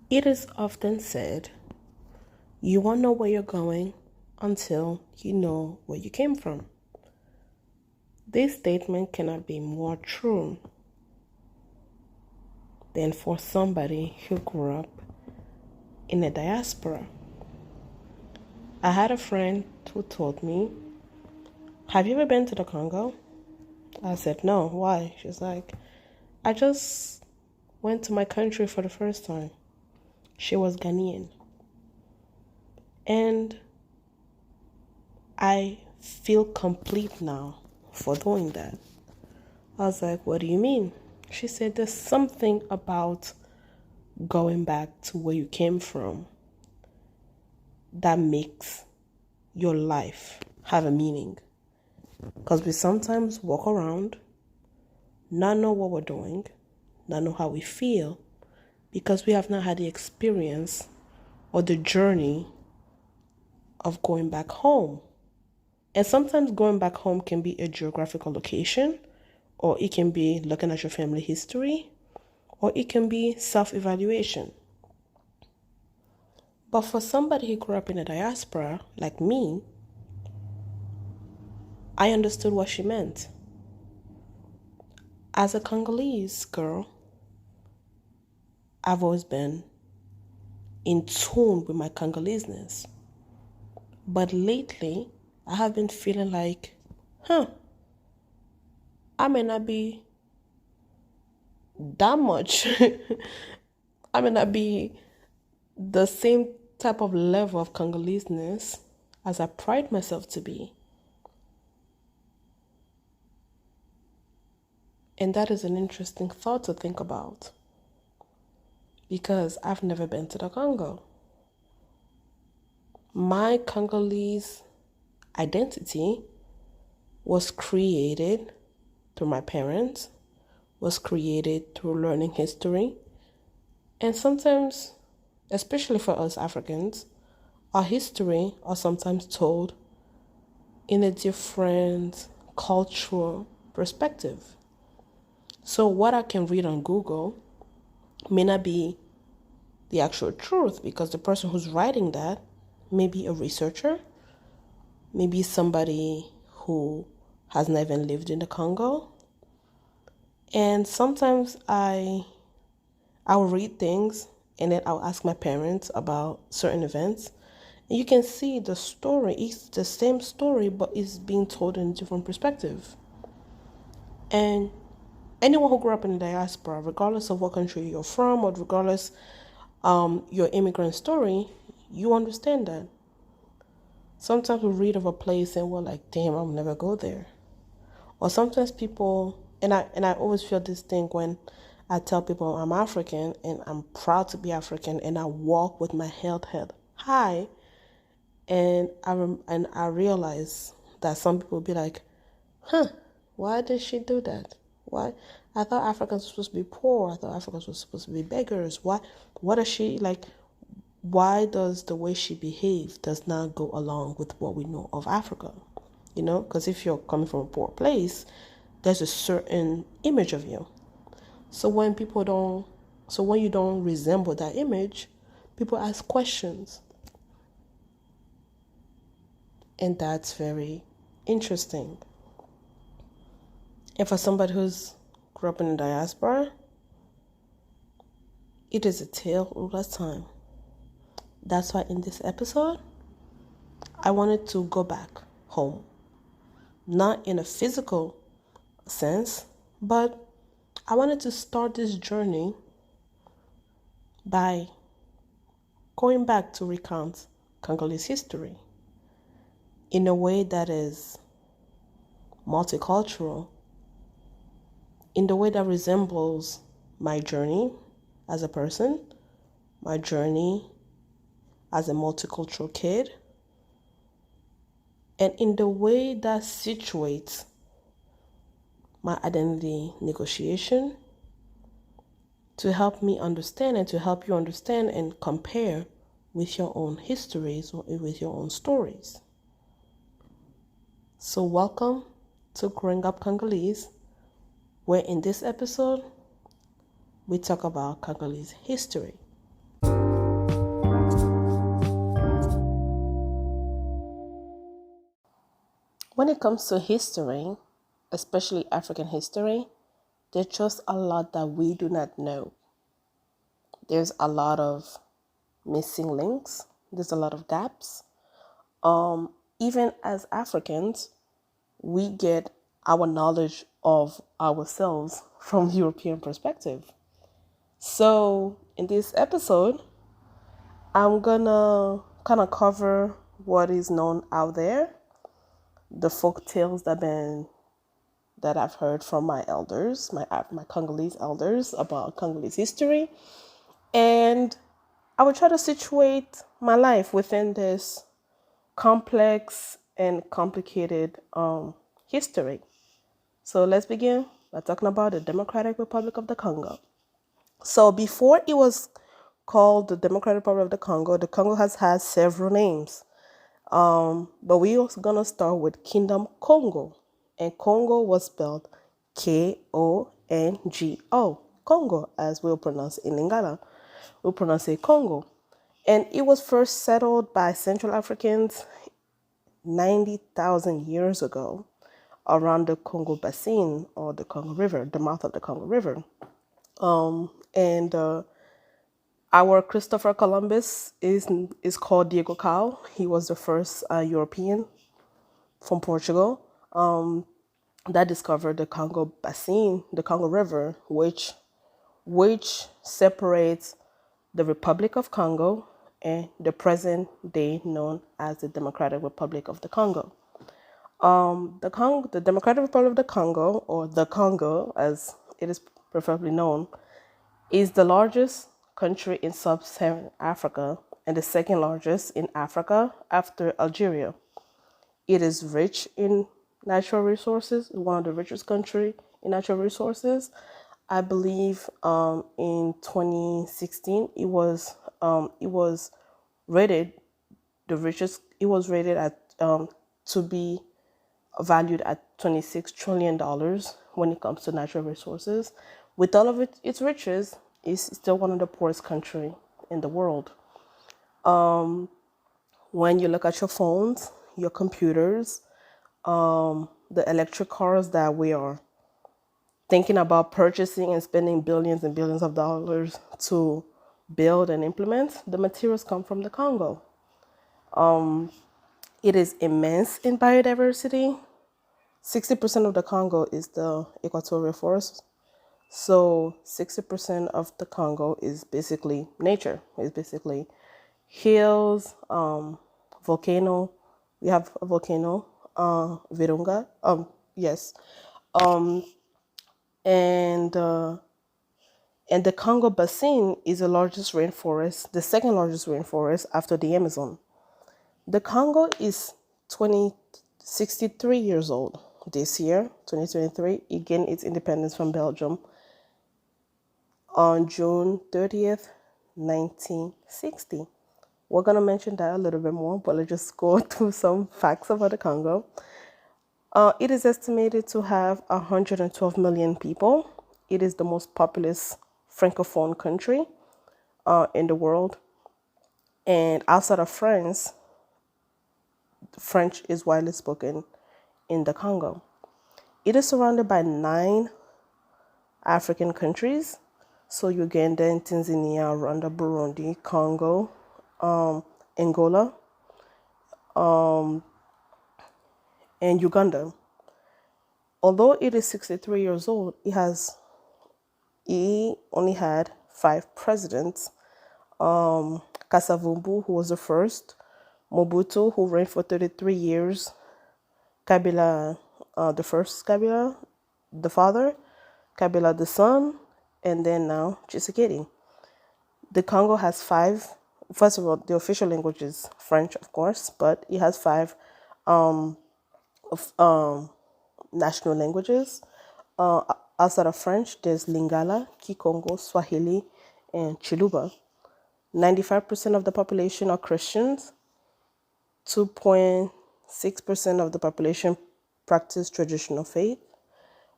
It is often said, you won't know where you're going until you know where you came from. This statement cannot be more true than for somebody who grew up in a diaspora. I had a friend who told me, have you ever been to the Congo? I said, no, why? She's like, I just went to my country for the first time. She was Ghanaian. And I feel complete now for doing that. I was like, what do you mean? She said, there's something about going back to where you came from that makes your life have a meaning. Because we sometimes walk around, not know what we're doing, not know how we feel, because we have not had the experience or the journey of going back home. And sometimes going back home can be a geographical location, or it can be looking at your family history, or it can be self-evaluation. But for somebody who grew up in a diaspora, like me, I understood what she meant. As a Congolese girl, I've always been in tune with my Congoleseness. But lately, I have been feeling like, I may not be that much. I may not be the same type of level of Congoleseness as I pride myself to be. And that is an interesting thought to think about, because I've never been to the Congo. My Congolese identity was created through my parents, was created through learning history. And sometimes, especially for us Africans, our history are sometimes told in a different cultural perspective. So what I can read on Google may not be the actual truth, because the person who's writing that may be a researcher, maybe somebody who has never lived in the Congo. And sometimes I'll read things and then I'll ask my parents about certain events. And you can see the story, it's the same story, but it's being told in a different perspective. And anyone who grew up in the diaspora, regardless of what country you're from, or regardless your immigrant story, you understand that. Sometimes we read of a place and we're like, damn, I'll never go there. Or sometimes people, and I always feel this thing when I tell people I'm African and I'm proud to be African, and I walk with my head held high, and I realize that some people will be like, why did she do that? Why? I thought Africans were supposed to be poor. I thought Africans were supposed to be beggars. Why? What is she like? Why does the way she behaves does not go along with what we know of Africa? You know, because if you're coming from a poor place, there's a certain image of you. So when you don't resemble that image, people ask questions. And that's very interesting. And for somebody who's grew up in the diaspora, it is a tale of less time. That's why in this episode, I wanted to go back home. Not in a physical sense, but I wanted to start this journey by going back to recount Congolese history in a way that is multicultural, in the way that resembles my journey as a person, my journey as a multicultural kid, and in the way that situates my identity negotiation to help me understand and to help you understand and compare with your own histories or with your own stories. So welcome to Growing Up Congolese, where in this episode, we talk about Congolese history. When it comes to history, especially African history, there's just a lot that we do not know. There's a lot of missing links. There's a lot of gaps. Even as Africans, we get our knowledge of ourselves from European perspective. So in this episode, I'm gonna kind of cover what is known out there, the folk tales that I've heard from my elders, my Congolese elders about Congolese history, and I will try to situate my life within this complex and complicated history. So let's begin by talking about the Democratic Republic of the Congo. So before it was called the Democratic Republic of the Congo has had several names. But we also gonna start with Kingdom Kongo. And Congo was spelled Kongo, Congo, as we'll pronounce in Lingala. We'll pronounce it Congo. And it was first settled by Central Africans 90,000 years ago around the Congo Basin or the Congo River, the mouth of the Congo River. And our Christopher Columbus is called Diego Cao. He was the first European from Portugal that discovered the Congo Basin, the Congo River, which separates the Republic of Congo and the present day known as the Democratic Republic of the Congo. The Democratic Republic of the Congo, or the Congo as it is preferably known, is the largest country in sub-Saharan Africa and the second largest in Africa after Algeria. It is rich in natural resources, one of the richest countries in natural resources. I believe in 2016 it was rated the richest. It was rated at to be valued at $26 trillion when it comes to natural resources. With all of its riches, it's still one of the poorest countries in the world. When you look at your phones, your computers, the electric cars that we are thinking about purchasing and spending billions and billions of dollars to build and implement, the materials come from the Congo. It is immense in biodiversity. 60% of the Congo is the equatorial forest. So 60% of the Congo is basically nature. It's basically hills, volcano. We have a volcano, Virunga. Yes. And the Congo Basin is the largest rainforest, the second largest rainforest after the Amazon. The Congo is 63 years old this year, 2023. It gained its independence from Belgium on June 30th, 1960. We're going to mention that a little bit more, but let's just go through some facts about the Congo. It is estimated to have 112 million people. It is the most populous francophone country in the world. And outside of France, French is widely spoken in the Congo. It is surrounded by 9 African countries. So Uganda, Tanzania, Rwanda, Burundi, Congo, Angola, and Uganda. Although it is 63 years old, it only had 5 presidents. Kasavumbu, who was the first, Mobutu, who reigned for 33 years, Kabila, the first Kabila, the father, Kabila, the son, and then now Tshisekedi. The Congo has 5. First of all, the official language is French, of course, but it has 5 national languages. Outside of French, there's Lingala, Kikongo, Swahili, and Chiluba. 95% of the population are Christians. 2.6% of the population practice traditional faith.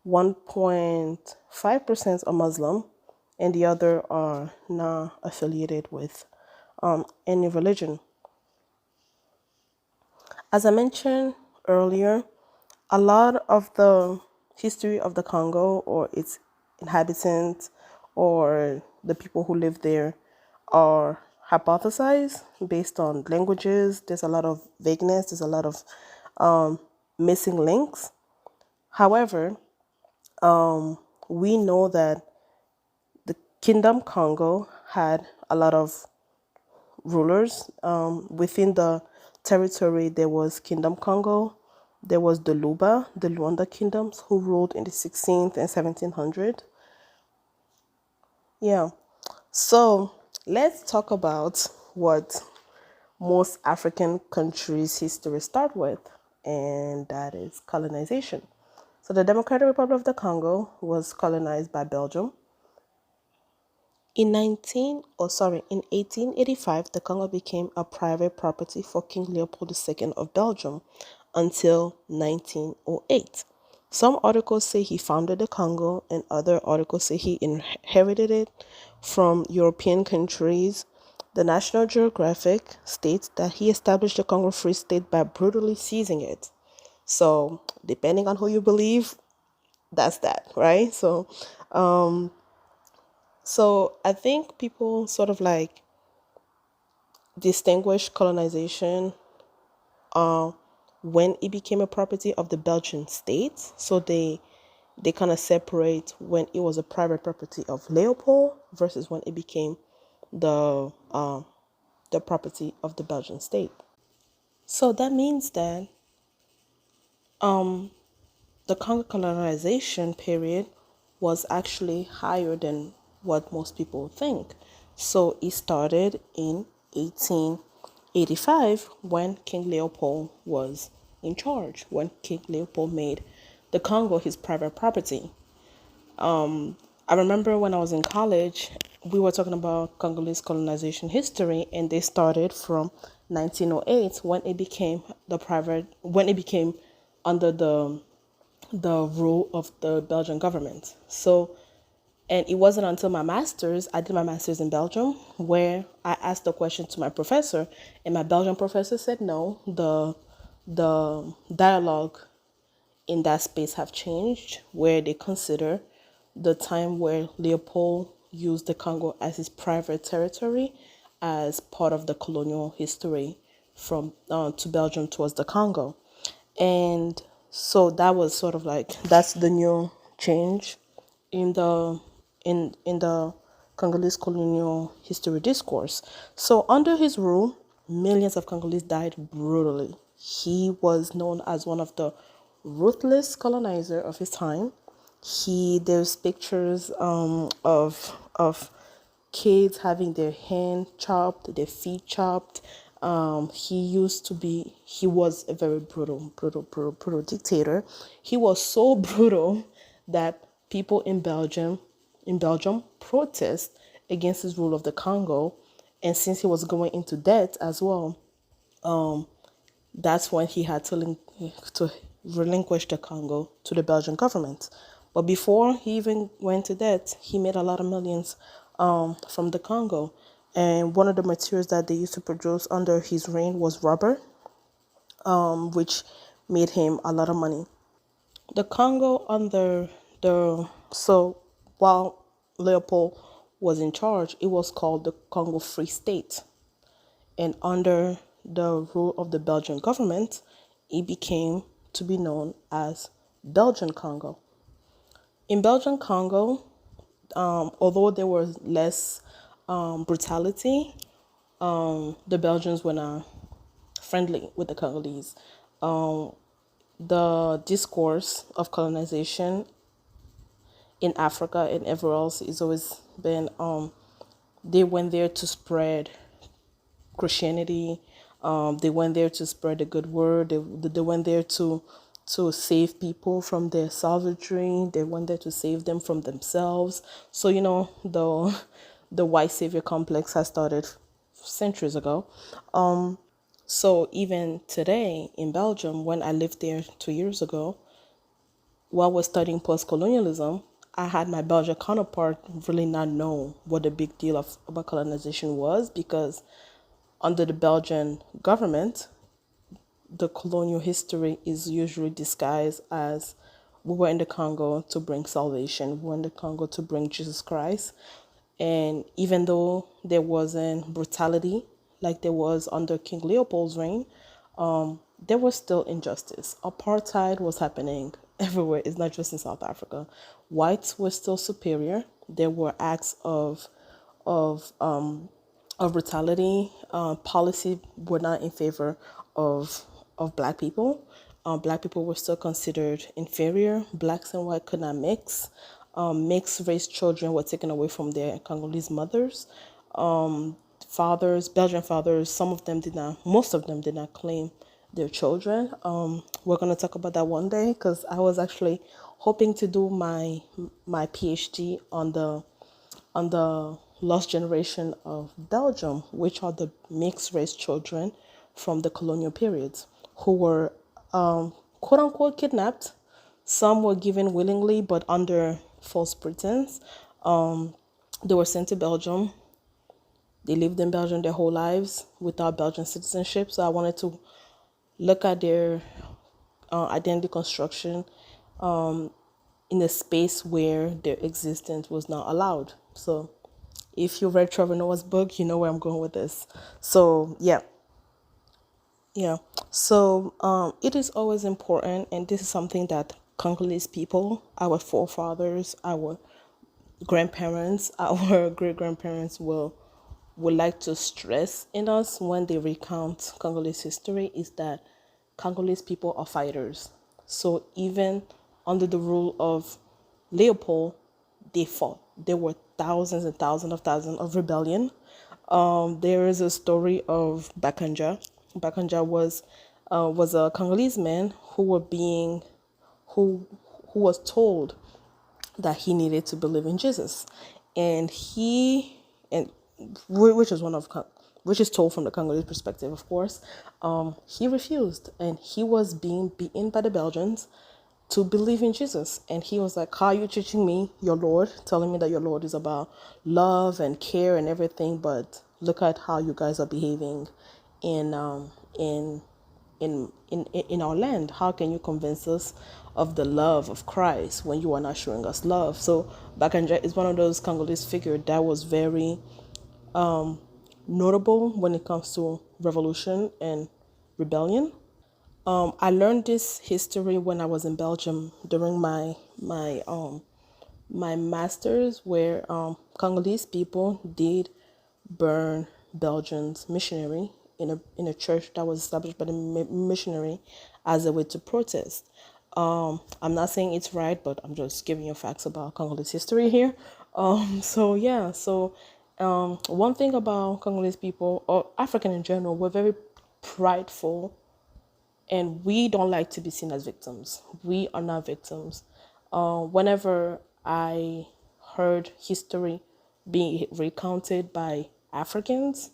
1.5% are Muslim, and the other are not affiliated with any religion. As I mentioned earlier, a lot of the history of the Congo or its inhabitants or the people who live there are hypothesized based on languages. There's a lot of vagueness, there's a lot of missing links. However, we know that the Kingdom Kongo had a lot of rulers. Within the territory, there was Kingdom Kongo, there was the Luanda kingdoms, who ruled in the 16th and 1700. Yeah. So let's talk about what most African countries' history start with, and that is colonization. So the Democratic Republic of the Congo was colonized by Belgium. In 1885, the Congo became a private property for King Leopold II of Belgium until 1908. Some articles say he founded the Congo, and other articles say he inherited it from European countries. The National Geographic states that he established the Congo Free State by brutally seizing it. So, depending on who you believe, that's that, right? So I think people sort of like distinguish colonization when it became a property of the Belgian state. So they kind of separate when it was a private property of Leopold versus when it became the property of the Belgian state. So that means that the Congo colonization period was actually higher than what most people think. So it started in 1885 when King Leopold was in charge, when King Leopold made the Congo his private property. I remember when I was in college, we were talking about Congolese colonization history, and they started from 1908 when it became under the rule of the Belgian government. So, and it wasn't until I did my master's in Belgium, where I asked the question to my professor, and my Belgian professor said no, the dialogue in that space have changed, where they consider the time where Leopold used the Congo as his private territory as part of the colonial history from to Belgium towards the Congo. And so that was sort of like, that's the new change in the Congolese colonial history discourse. So under his rule, millions of Congolese died brutally. He was known as one of the ruthless colonizer of his time. There's pictures of kids having their hand chopped, their feet chopped. He was a very brutal dictator. He was so brutal that people in Belgium protest against his rule of the Congo. And since he was going into debt as well, that's when he had to relinquish the Congo to the Belgian government. But before he even went to debt, he made a lot of millions from the Congo. And one of the materials that they used to produce under his reign was rubber, which made him a lot of money. The Congo so while Leopold was in charge, it was called the Congo Free State. And under the rule of the Belgian government, it became to be known as Belgian Congo. In Belgian Congo, although there was less brutality, the Belgians were not friendly with the Congolese. The discourse of colonization in Africa and everywhere else has always been they went there to spread Christianity. They went there to spread the good word. They went there to save people from their savagery. They went there to save them from themselves. So the white savior complex has started centuries ago. So even today in Belgium, when I lived there 2 years ago, while we're studying post-colonialism, I had my Belgian counterpart really not know what the big deal about colonization was, because under the Belgian government, the colonial history is usually disguised as we were in the Congo to bring salvation, we were in the Congo to bring Jesus Christ. And even though there wasn't brutality like there was under King Leopold's reign, there was still injustice. Apartheid was happening everywhere. It's not just in South Africa. Whites were still superior. There were acts of um, of brutality. Policy were not in favor of black people. Black people were still considered inferior. Blacks and white could not mix. Mixed race children were taken away from their Congolese mothers. Fathers, Belgian fathers, some of them did not, most of them did not claim their children. We're going to talk about that one day because I was actually hoping to do my PhD on the lost generation of Belgium, which are the mixed race children from the colonial periods who were quote unquote kidnapped. Some were given willingly, but under false pretense. They were sent to Belgium. They lived in Belgium their whole lives without Belgian citizenship. So I wanted to look at their identity construction in a space where their existence was not allowed. So if you read Trevor Noah's book, you know where I'm going with this. So yeah. So it is always important, and this is something that Congolese people, our forefathers, our grandparents, our great grandparents would like to stress in us when they recount Congolese history is that Congolese people are fighters. So even under the rule of Leopold, they fought. There were thousands and thousands of rebellion. There is a story of Bakanja. Bakanja was a Congolese man who who was told that he needed to believe in Jesus, and which is which is told from the Congolese perspective, of course. He refused, and he was being beaten by the Belgians to believe in Jesus. And he was like, "How are you teaching me your Lord, telling me that your Lord is about love and care and everything, but look at how you guys are behaving in in our land. How can you convince us of the love of Christ when you are not showing us love?" So Bakanja is one of those Congolese figures that was very notable when it comes to revolution and rebellion. I learned this history when I was in Belgium during my master's, where Congolese people did burn Belgians missionary in a church that was established by the missionary as a way to protest. I'm not saying it's right, but I'm just giving you facts about Congolese history here. One thing about Congolese people or African in general, we're very prideful, and we don't like to be seen as victims. We are not victims. Whenever I heard history being recounted by Africans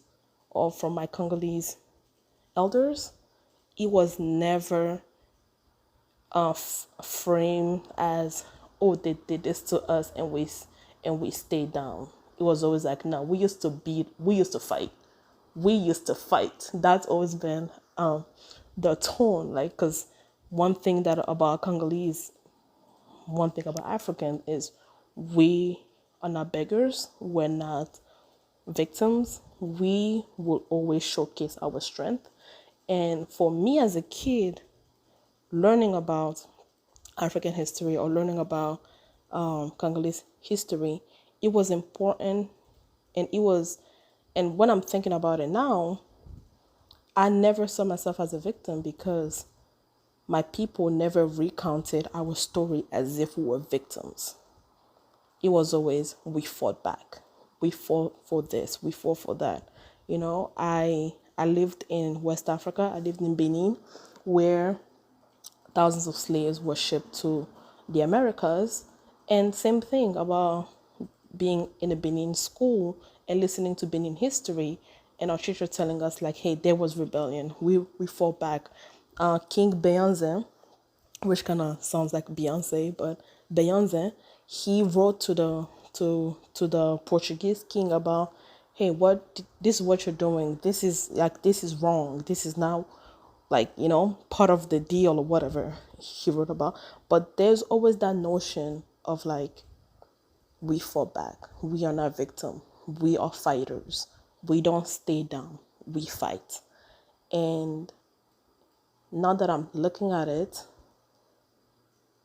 or from my Congolese elders, it was never framed as, "Oh, they did this to us and we stayed down." It was always like, "No, we used to fight, we used to fight." That's always been the tone. Like, because one thing that about Congolese, one thing about African is we are not beggars. We're not victims. We will always showcase our strength. And for me as a kid, learning about African history or learning about Congolese history, it was important, and and when I'm thinking about it now, I never saw myself as a victim because my people never recounted our story as if we were victims. It was always, we fought back. We fought for this. We fought for that. I lived in West Africa. I lived in Benin, where thousands of slaves were shipped to the Americas. And same thing about being in a Benin school and listening to Benin history, and our teacher telling us like, "Hey, there was rebellion. We fought back." King Beyonce, which kind of sounds like Beyonce, but Beyonce, he wrote to the Portuguese king about, "Hey, this is what you're doing. This is wrong. This is now like, part of the deal or whatever he wrote about. But there's always that notion of like, we fought back. We are not victim. We are fighters. We don't stay down. We fight. And now that I'm looking at it,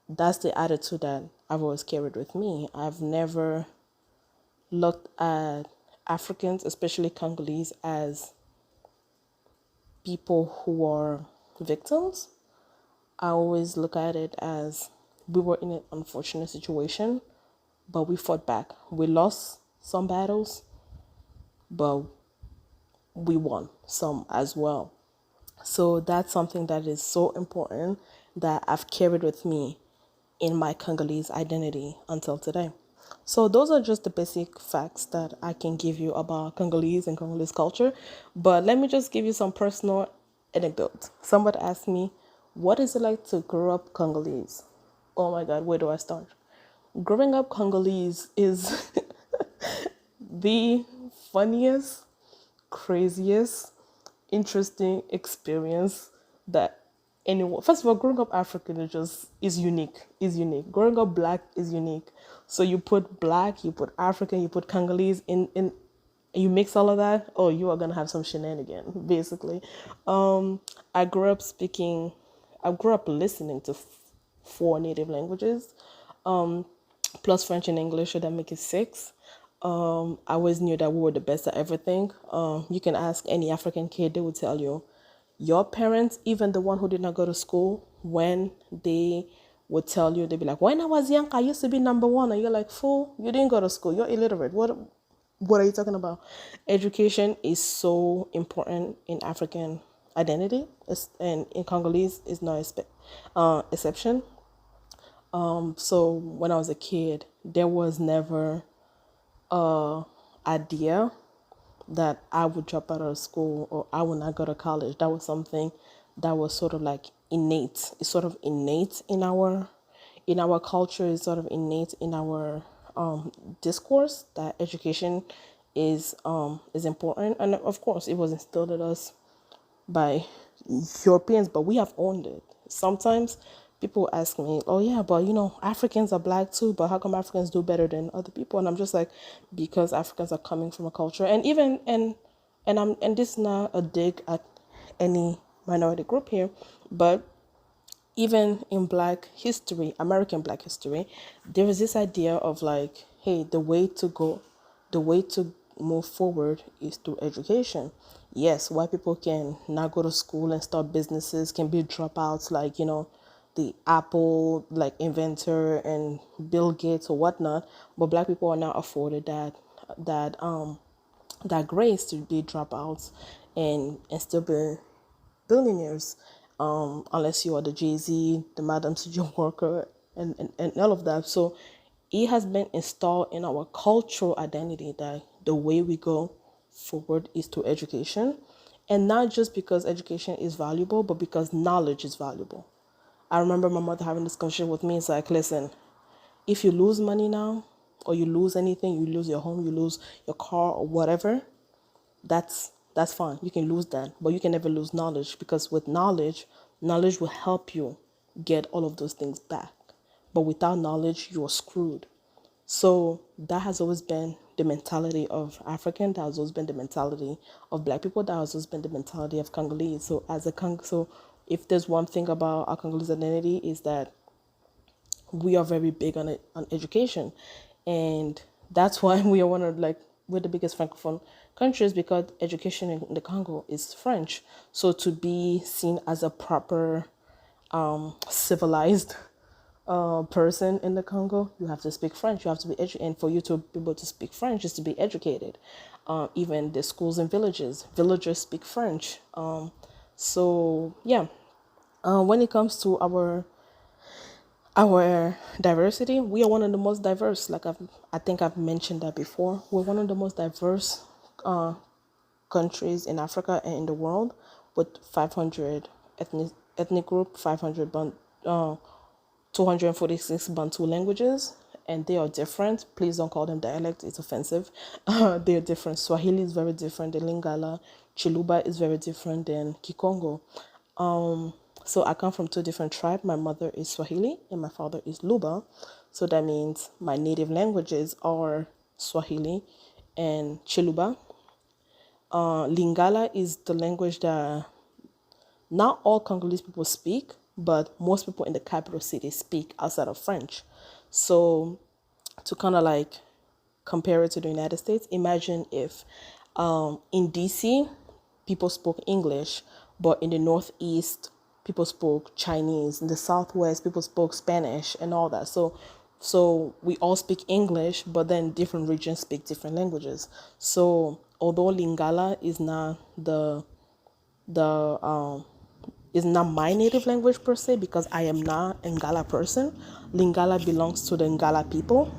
that's the attitude that I've always carried with me. I've never looked at Africans, especially Congolese, as people who are victims. I always look at it as we were in an unfortunate situation, but we fought back. We lost some battles, but we won some as well. So that's something that is so important that I've carried with me in my Congolese identity until today. So those are just the basic facts that I can give you about Congolese and Congolese culture. But let me just give you some personal anecdotes. Somebody asked me, what is it like to grow up Congolese? Oh my God, where do I start? Growing up Congolese is the funniest, craziest, interesting experience that anyone. First of all, growing up African is unique. Is unique. Growing up black is unique. So you put black, you put African, you put Congolese in, you mix all of that. Oh, you are gonna have some shenanigans, basically. I grew up speaking. I grew up listening to four native languages, plus French and English, so that make it six. I always knew that we were the best at everything. You can ask any African kid, they would tell you, your parents, even the one who did not go to school, when they would tell you, they'd be like, when I was young, I used to be number one. And you're like, fool, you didn't go to school. You're illiterate. What are you talking about? Education is so important in African identity, and in Congolese is no exception. So when I was a kid, there was never a idea that I would drop out of school or I would not go to college. That was something that was sort of like innate. It's sort of innate in our culture. It's sort of innate in our discourse that education is important. And of course, it was instilled in us by Europeans, but we have owned it. Sometimes people ask me, oh yeah, but Africans are black too, but how come Africans do better than other people? And I'm just like, because Africans are coming from a culture, and even and this is not a dig at any minority group here, but even in black history, American black history, there is this idea of like, hey, the way to move forward is through education. Yes, white people can not go to school and start businesses, can be dropouts like, the Apple like inventor and Bill Gates or whatnot, but black people are not afforded that that grace to be dropouts and still be billionaires, unless you are the Jay-Z, the Madam C.J. Walker, and all of that. So it has been installed in our cultural identity that the way we go forward is through education. And not just because education is valuable, but because knowledge is valuable. I remember my mother having this conversation with me. It's like, listen, if you lose money now, or you lose anything, you lose your home, you lose your car or whatever, that's fine. You can lose that, but you can never lose knowledge, because with knowledge will help you get all of those things back. But without knowledge, you are screwed. So that has always been the mentality of African. That has always been the mentality of black people. That has always been the mentality of Congolese. So so if there's one thing about our Congolese identity, is that we are very big on it, on education, and that's why we are one of like we're the biggest francophone countries, because education in the Congo is French. So to be seen as a proper civilized person in the Congo, you have to speak French. You have to be educated, and for you to be able to speak French is to be educated. Even the schools and villagers speak French. So yeah, when it comes to our diversity, we are one of the most diverse. Like I think I've mentioned that before. We're one of the most diverse countries in Africa and in the world, with 500 ethnic group, 246 Bantu languages, and they are different. Please don't call them dialect; it's offensive. They are different. Swahili is very different than Lingala. Chiluba is very different than Kikongo. So I come from two different tribes. My mother is Swahili and my father is Luba. So that means my native languages are Swahili and Chiluba. Lingala is the language that not all Congolese people speak, but most people in the capital city speak outside of French. So to kind of like compare it to the United States, imagine if in DC people spoke English, but in the Northeast people spoke Chinese. In the Southwest people spoke Spanish and all that. So we all speak English, but then different regions speak different languages. So although Lingala the is not my native language per se because I am not a Ngala person. Lingala belongs to the Ngala people.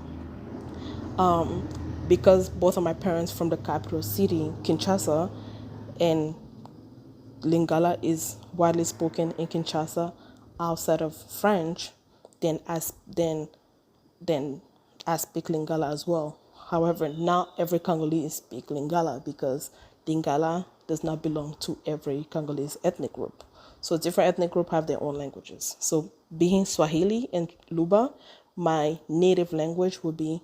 Because both of my parents from the capital city, Kinshasa, and Lingala is widely spoken in Kinshasa outside of French, then then I speak Lingala as well. However, not every Congolese speak Lingala because Lingala does not belong to every Congolese ethnic group. So different ethnic groups have their own languages. So being Swahili and Luba, my native language would be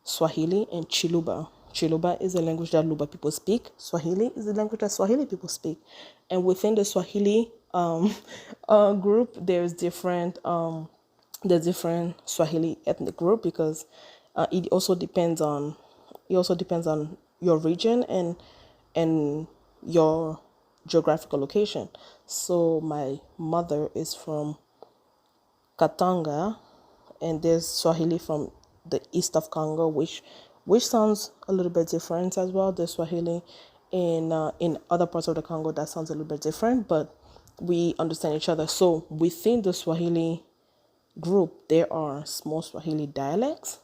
Swahili and Chiluba. Chiluba is a language that Luba people speak. Swahili is the language that Swahili people speak. And within the Swahili group, there's different Swahili ethnic group because it also depends on your region and your geographical location. So my mother is from Katanga, and there's Swahili from the east of Congo, which sounds a little bit different as well. There's Swahili in other parts of the Congo that sounds a little bit different, but we understand each other. So within the Swahili group, there are small Swahili dialects.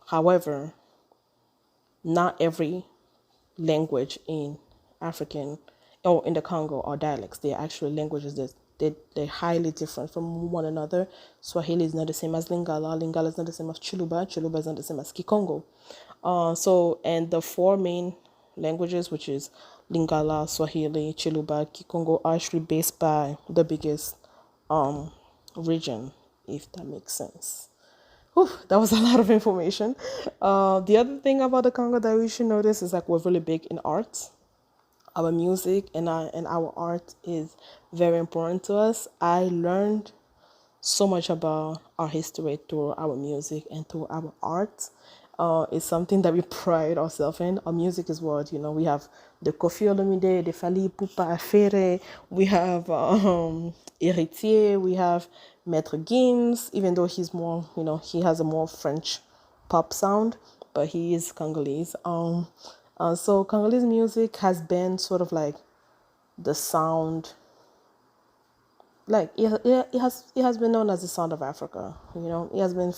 However, not every language in African or in the Congo are dialects. They are actually languages that they're highly different from one another. Swahili is not the same as Lingala. Lingala is not the same as Chiluba. Chiluba is not the same as Kikongo. And the four main languages, which is Lingala, Swahili, Chiluba, Kikongo, are actually based by the biggest region, if that makes sense. Whew, that was a lot of information. The other thing about the Congo that we should notice is like we're really big in art. Our music and our art is very important to us. I learned so much about our history through our music and through our art. It's something that we pride ourselves in. Our music is what, we have the Kofi Olomide, the Fali Pupa Afere, we have Héritier, we have Maître Gims, even though he's more, he has a more French pop sound, but he is Congolese. So Congolese music has been sort of like the sound, like it has been known as the sound of Africa. It has been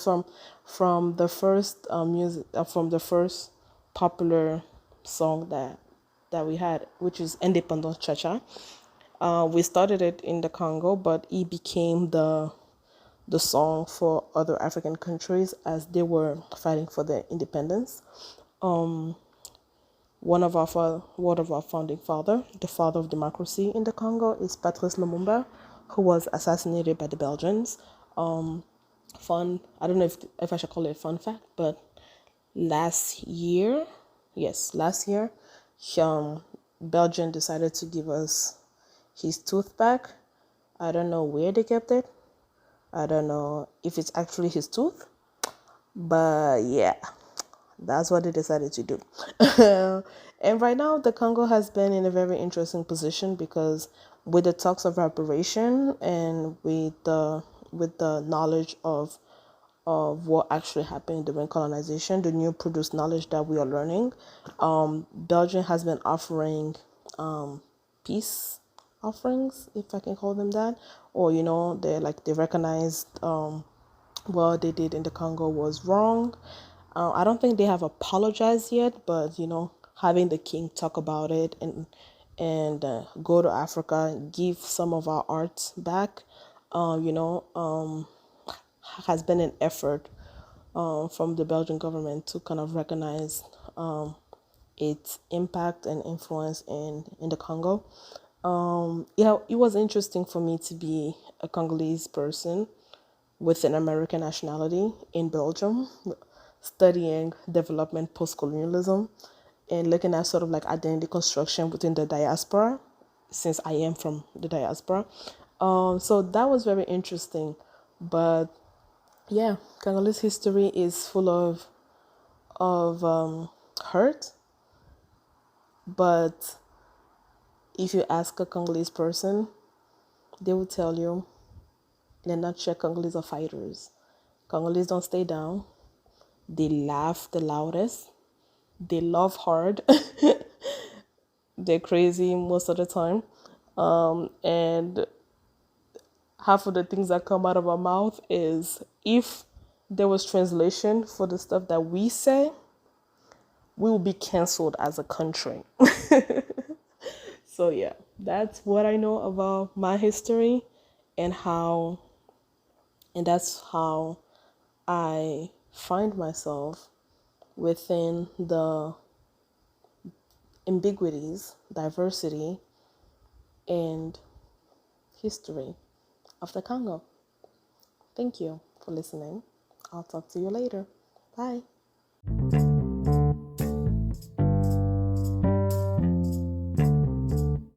from the first music from the first popular song that we had, which is Independence Cha Cha. We started it in the Congo, but it became the song for other African countries as they were fighting for their independence. One of our founding father, the father of democracy in the Congo, is Patrice Lumumba, who was assassinated by the Belgians. I don't know if I should call it a fun fact, but last year, Belgium decided to give us his tooth back. I don't know where they kept it. I don't know if it's actually his tooth, but yeah, that's what they decided to do. And right now, the Congo has been in a very interesting position because with the talks of reparation and with the knowledge of what actually happened during colonization, the new produced knowledge that we are learning, Belgium has been offering peace offerings, if I can call them that, or they recognized what they did in the Congo was wrong. I don't think they have apologized yet, but having the king talk about it and go to Africa, give some of our arts back, has been an effort from the Belgian government to kind of recognize its impact and influence in the Congo. Yeah, it was interesting for me to be a Congolese person with an American nationality in Belgium, studying development post-colonialism and looking at sort of like identity construction within the diaspora, since I am from the diaspora. So that was very interesting. But yeah, Congolese history is full of hurt. But if you ask a Congolese person, they will tell you, in a nutshell, Congolese are fighters. Congolese don't stay down. They laugh the loudest. They love hard. They're crazy most of the time. And half of the things that come out of our mouth is, if there was translation for the stuff that we say, we will be canceled as a country. So yeah, that's what I know about my history and how and that's how I find myself within the ambiguities, diversity, and history of the Congo. Thank you for listening. I'll talk to you later. Bye.